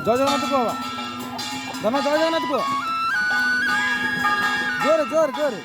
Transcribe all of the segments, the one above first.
ଜୟ ଜଗନ୍ନାଥ କୁହ ଧନ ଜୟ ଜଗନ୍ନାଥ କୁହ ଜୋରେ ଜୋରେ ଜୋରେ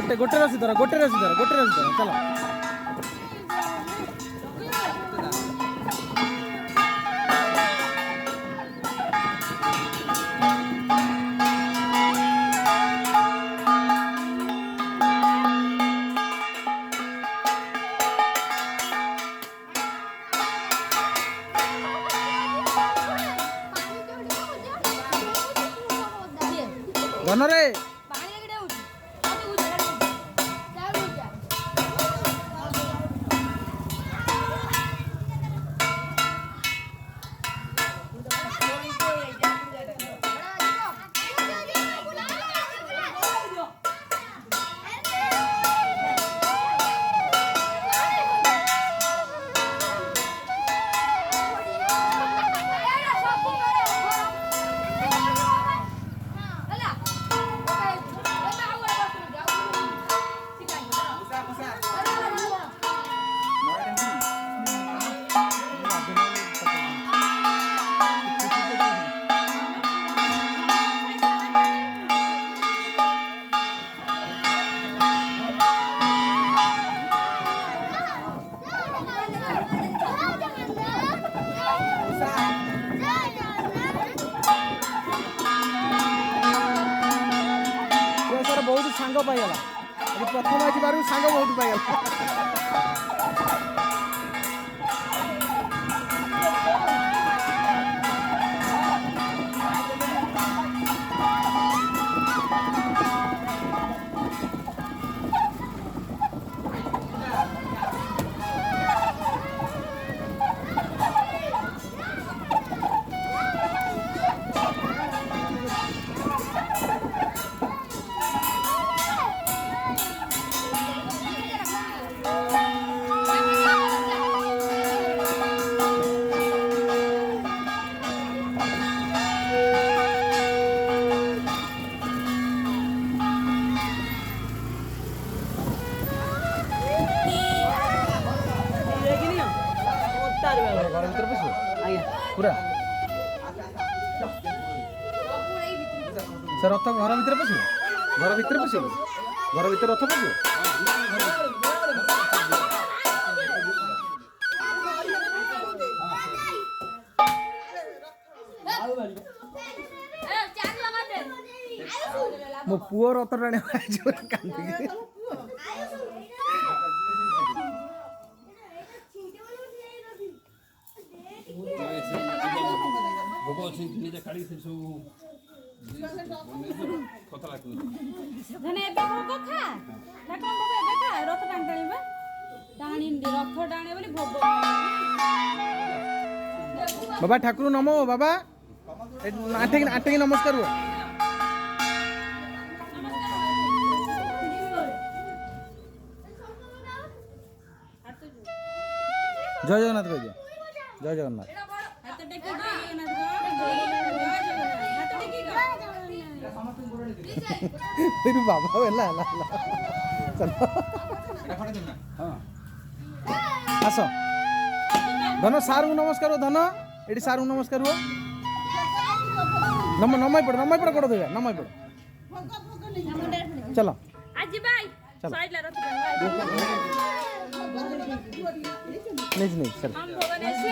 गोटे रसी धर चलो धन रे बहुत सांग पाइगला प्रथम आज बार सांग बहुत पाइगला पूरा सर रथ घर भीतर पशिब घर भीतर रथ पशिब मो पुओ रथ टाणी कांदी बाबा ठाकुर नमो बाबा आठे नमस्कार हुआ जय जगन्नाथ भैया जय जगन्नाथ फिर बाबा वेला चलो आस धन सार नमस्कार धन ये सार नमस्कार हुआ नमय पड़ कड़ देगा नमय पड़ চলো আজি ভাই চলো। সাইডলা রত নেই নেই চলো हम भगवान से